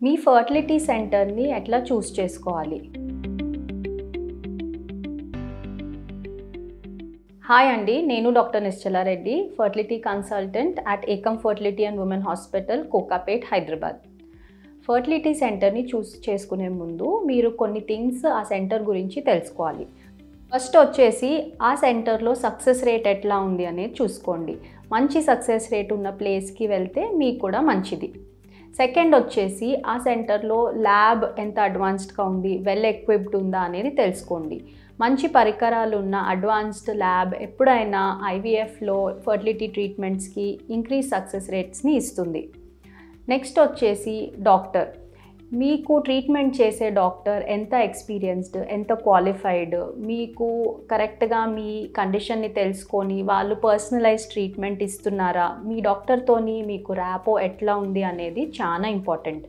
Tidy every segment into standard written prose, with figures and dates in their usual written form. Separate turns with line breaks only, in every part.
మీ fertility సెంటర్ని ఎట్లా చూస్ చేసుకోవాలి? హాయ్ అండి, నేను doctor Nischala Reddy, fertility consultant at Ekam fertility and women hospital, Kokapet, Hyderabad. Fertility సెంటర్ని చూస్ చేసుకునే ముందు మీరు కొన్ని థింగ్స్ ఆ సెంటర్ గురించి తెలుసుకోవాలి. ఫస్ట్ వచ్చేసి ఆ సెంటర్లో సక్సెస్ రేట్ ఎట్లా ఉంది అనేది చూసుకోండి. మంచి సక్సెస్ రేట్ ఉన్న ప్లేస్కి వెళ్తే మీకు కూడా మంచిది. సెకండ్ వచ్చేసి ఆ సెంటర్లో ల్యాబ్ ఎంత అడ్వాన్స్డ్గా ఉంది, వెల్ ఎక్విప్డ్ ఉందా అనేది తెలుసుకోండి. మంచి పరికరాలు ఉన్న అడ్వాన్స్డ్ ల్యాబ్ ఎప్పుడైనా ఐవీఎఫ్లో ఫర్టిలిటీ ట్రీట్మెంట్స్కి ఇంక్రీజ్ సక్సెస్ రేట్స్ని ఇస్తుంది. నెక్స్ట్ వచ్చేసి డాక్టర్. మీకు ట్రీట్మెంట్ చేసే డాక్టర్ ఎంత ఎక్స్పీరియన్స్డ్, ఎంత క్వాలిఫైడ్, మీకు కరెక్ట్గా మీ కండిషన్ని తెలుసుకొని వాళ్ళు పర్సనలైజ్ ట్రీట్మెంట్ ఇస్తున్నారా, మీ డాక్టర్తోని మీకు ర్యాపో ఎట్లా ఉంది అనేది చాలా ఇంపార్టెంట్.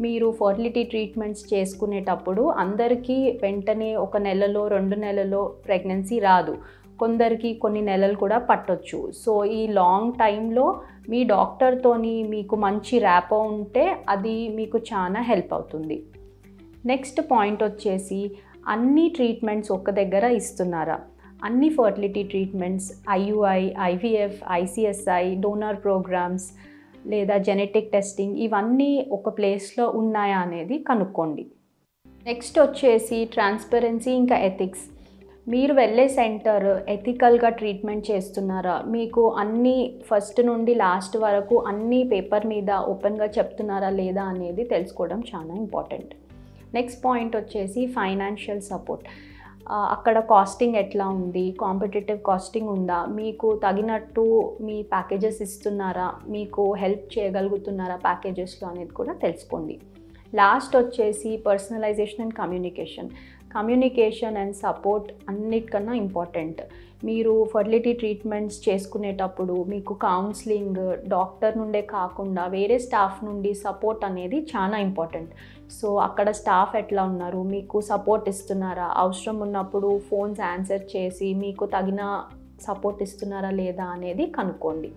మీరు ఫర్టిలిటీ ట్రీట్మెంట్స్ చేసుకునేటప్పుడు అందరికీ వెంటనే 1 నెలలో 2 నెలలో ప్రెగ్నెన్సీ రాదు. కొందరికి కొన్ని నెలలు కూడా పట్టొచ్చు. సో ఈ లాంగ్ టైంలో మీ డాక్టర్తోని మీకు మంచి ర్యాపో ఉంటే అది మీకు చాలా హెల్ప్ అవుతుంది. నెక్స్ట్ పాయింట్ వచ్చేసి అన్ని ట్రీట్మెంట్స్ ఒక దగ్గర ఇస్తున్నారా? అన్ని fertility treatments IUI, IVF, ICSI, donor programs లేదా జెనెటిక్ టెస్టింగ్ ఇవన్నీ ఒక ప్లేస్లో ఉన్నాయా అనేది కనుక్కోండి. నెక్స్ట్ వచ్చేసి ట్రాన్స్పరెన్సీ ఇంకా ఎథిక్స్. మీరు వెళ్ళే సెంటర్ ఎథికల్గా ట్రీట్మెంట్ చేస్తున్నారా, మీకు అన్నీ ఫస్ట్ నుండి లాస్ట్ వరకు అన్నీ పేపర్ మీద ఓపెన్గా చెప్తున్నారా లేదా అనేది తెలుసుకోవడం చాలా ఇంపార్టెంట్. నెక్స్ట్ పాయింట్ వచ్చేసి ఫైనాన్షియల్ సపోర్ట్. అక్కడ కాస్టింగ్ ఎట్లా ఉంది, కాంపిటేటివ్ కాస్టింగ్ ఉందా, మీకు తగినట్టు మీ ప్యాకేజెస్ ఇస్తున్నారా, మీకు హెల్ప్ చేయగలుగుతున్నారా ప్యాకేజెస్లో అనేది కూడా తెలుసుకోండి. లాస్ట్ వచ్చేసి personalisation and communication and support అన్నిటికన్నా ఇంపార్టెంట్. మీరు ఫర్టిలిటీ ట్రీట్మెంట్స్ చేసుకునేటప్పుడు మీకు కౌన్సిలింగ్ డాక్టర్ నుండే కాకుండా వేరే స్టాఫ్ నుండి సపోర్ట్ అనేది చాలా ఇంపార్టెంట్. సో అక్కడ స్టాఫ్ ఎట్లా ఉన్నారు, మీకు సపోర్ట్ ఇస్తున్నారా, అవసరం ఉన్నప్పుడు ఫోన్స్ ఆన్సర్ చేసి మీకు తగిన సపోర్ట్ ఇస్తున్నారా లేదా అనేది కనుక్కోండి.